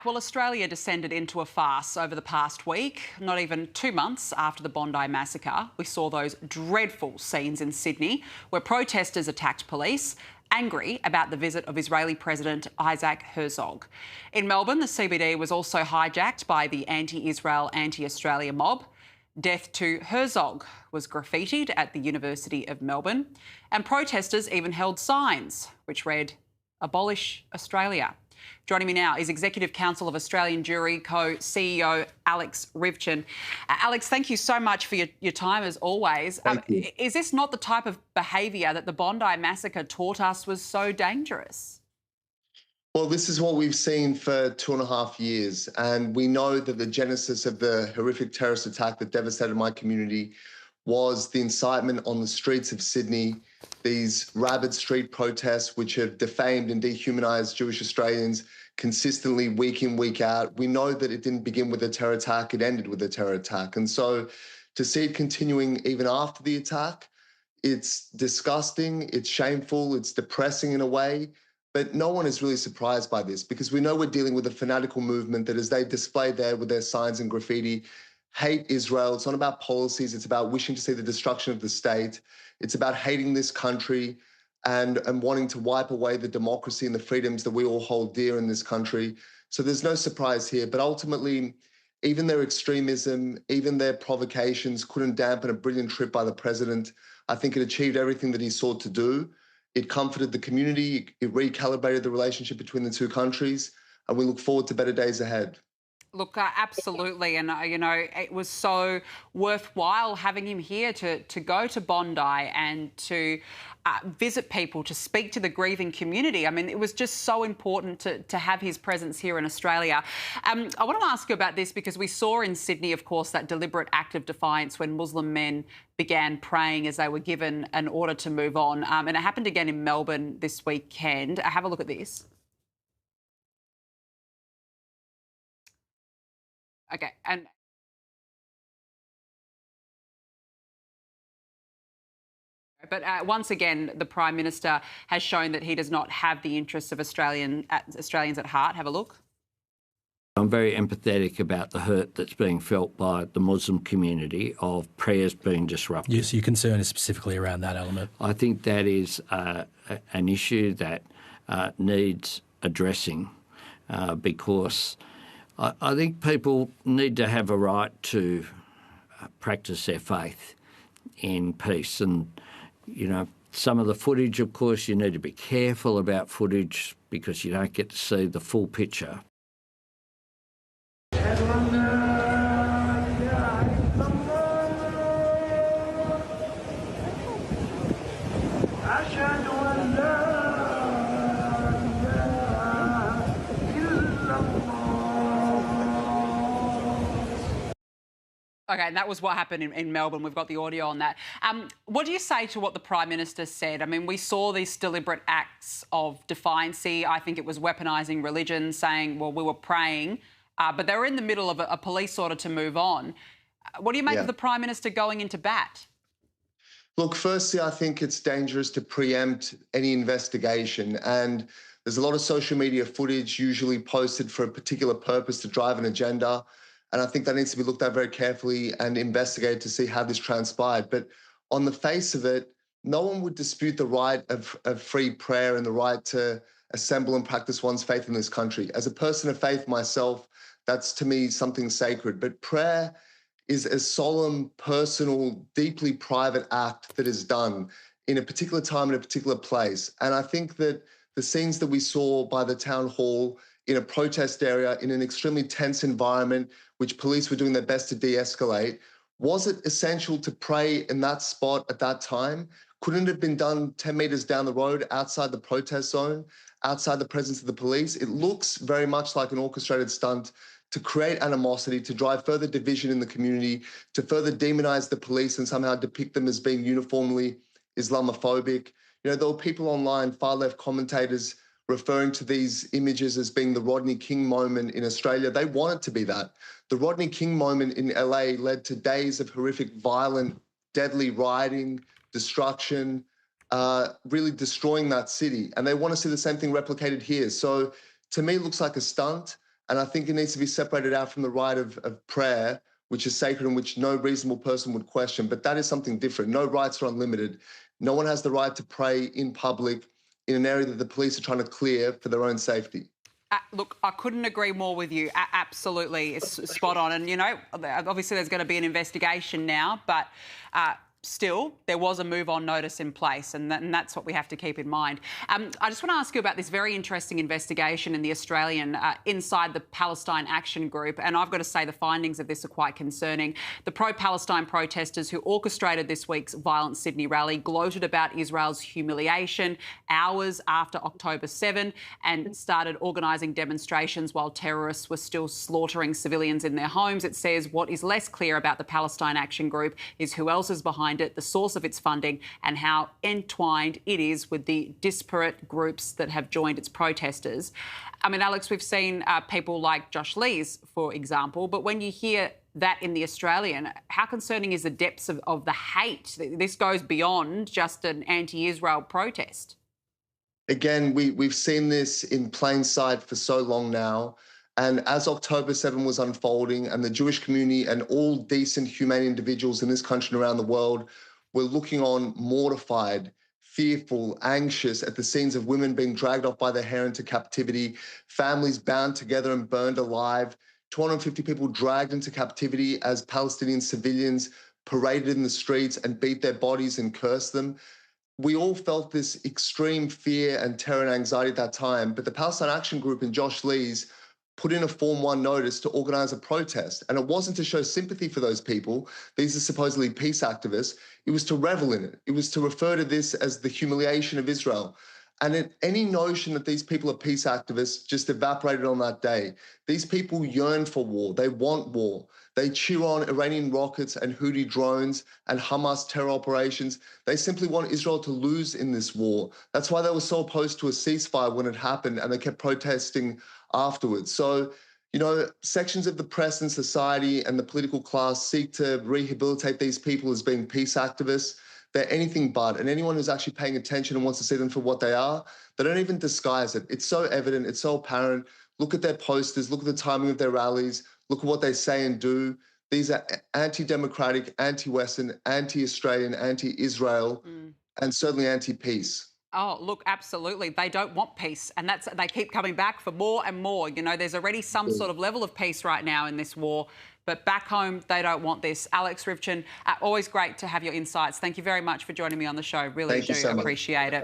Well, Australia descended into a farce over the past week. Not even 2 months after the Bondi massacre, we saw those dreadful scenes in Sydney where protesters attacked police, angry about the visit of Israeli President Isaac Herzog. In Melbourne, the CBD was also hijacked by the anti-Israel, anti-Australia mob. Death to Herzog was graffitied at the University of Melbourne, and protesters even held signs which read, "Abolish Australia." Joining me now is Executive Council of Australian Jury co-CEO Alex Ryvchin. Alex, thank you so much for your time as always. Thank you. Is this not the type of behaviour that the Bondi massacre taught us was so dangerous? Well, this is what we've seen for 2.5 years, and we know that the genesis of the horrific terrorist attack that devastated my community was the incitement on the streets of Sydney, these rabid street protests which have defamed and dehumanised Jewish Australians consistently week in, week out. We know that it didn't begin with a terror attack, it ended with a terror attack. And so to see it continuing even after the attack, it's disgusting, it's shameful, it's depressing in a way. But no one is really surprised by this because we know we're dealing with a fanatical movement that, as they displayed there with their signs and graffiti, hate Israel. It's not about policies. It's about wishing to see the destruction of the state. It's about hating this country and wanting to wipe away the democracy and the freedoms that we all hold dear in this country. So there's no surprise here. But ultimately, even their extremism, even their provocations couldn't dampen a brilliant trip by the president. I think it achieved everything that he sought to do. It comforted the community. It recalibrated the relationship between the two countries. And we look forward to better days ahead. Look, absolutely. And, it was so worthwhile having him here to go to Bondi and to visit people, to speak to the grieving community. I mean, it was just so important to have his presence here in Australia. I want to ask you about this because we saw in Sydney, of course, that deliberate act of defiance when Muslim men began praying as they were given an order to move on. And it happened again in Melbourne this weekend. Have a look at this. Okay, and but once again, the Prime Minister has shown that he does not have the interests of Australians at heart. Have a look. I'm very empathetic about the hurt that's being felt by the Muslim community of prayers being disrupted. Yes, your concern is specifically around that element. I think that is an issue that needs addressing because I think people need to have a right to practice their faith in peace. And, some of the footage, of course, you need to be careful about footage because you don't get to see the full picture. Okay, and that was what happened in Melbourne. We've got the audio on that. What do you say to what the Prime Minister said? I mean, we saw these deliberate acts of defiancy. I think it was weaponizing religion, saying, well, we were praying, but they were in the middle of a police order to move on. What do you make of the Prime Minister going into bat? Look, firstly, I think it's dangerous to preempt any investigation. And there's a lot of social media footage usually posted for a particular purpose to drive an agenda. And I think that needs to be looked at very carefully and investigated to see how this transpired. But on the face of it, no one would dispute the right of free prayer and the right to assemble and practice one's faith in this country. As a person of faith myself, that's to me something sacred. But prayer is a solemn, personal, deeply private act that is done in a particular time in a particular place. And I think that the scenes that we saw by the town hall in a protest area in an extremely tense environment, which police were doing their best to de-escalate, was it essential to pray in that spot at that time? Couldn't it have been done 10 metres down the road outside the protest zone, outside the presence of the police? It looks very much like an orchestrated stunt to create animosity, to drive further division in the community, to further demonise the police and somehow depict them as being uniformly Islamophobic. There were people online, far-left commentators, referring to these images as being the Rodney King moment in Australia. They want it to be that. The Rodney King moment in LA led to days of horrific, violent, deadly rioting, destruction, really destroying that city. And they want to see the same thing replicated here. So to me, it looks like a stunt. And I think it needs to be separated out from the right of prayer, which is sacred and which no reasonable person would question. But that is something different. No rights are unlimited. No one has the right to pray in public in an area that the police are trying to clear for their own safety. Look, I couldn't agree more with you. Absolutely, it's spot on. And, you know, obviously there's going to be an investigation now, but still, there was a move-on notice in place, and that's what we have to keep in mind. I just want to ask you about this very interesting investigation in the Australian inside the Palestine Action Group, and I've got to say the findings of this are quite concerning. The pro-Palestine protesters who orchestrated this week's violent Sydney rally gloated about Israel's humiliation hours after October 7 and started organising demonstrations while terrorists were still slaughtering civilians in their homes. It says what is less clear about the Palestine Action Group is who else is behind it, the source of its funding, and how entwined it is with the disparate groups that have joined its protesters. I mean, Alex, we've seen people like Josh Lees, for example, but when you hear that in the Australian, how concerning is the depths of the hate? This goes beyond just an anti-Israel protest. Again, we've seen this in plain sight for so long now. And as October 7 was unfolding and the Jewish community and all decent, humane individuals in this country and around the world were looking on mortified, fearful, anxious at the scenes of women being dragged off by their hair into captivity, families bound together and burned alive, 250 people dragged into captivity as Palestinian civilians paraded in the streets and beat their bodies and cursed them. We all felt this extreme fear and terror and anxiety at that time, but the Palestine Action Group and Josh Lees put in a Form 1 notice to organise a protest. And it wasn't to show sympathy for those people. These are supposedly peace activists. It was to revel in it. It was to refer to this as the humiliation of Israel. And any notion that these people are peace activists just evaporated on that day. These people yearn for war. They want war. They cheer on Iranian rockets and Houthi drones and Hamas terror operations. They simply want Israel to lose in this war. That's why they were so opposed to a ceasefire when it happened, and they kept protesting afterwards. So, you know, sections of the press and society and the political class seek to rehabilitate these people as being peace activists. They're anything but. And anyone who's actually paying attention and wants to see them for what they are, they don't even disguise it. It's so evident. It's so apparent. Look at their posters. Look at the timing of their rallies. Look at what they say and do. These are anti-democratic, anti-Western, anti-Australian, anti-Israel, and certainly anti-peace. Oh, look, absolutely. They don't want peace, and they keep coming back for more and more. You know, there's already some sort of level of peace right now in this war, but back home, they don't want this. Alex Ryvchin, always great to have your insights. Thank you very much for joining me on the show. Really do appreciate it.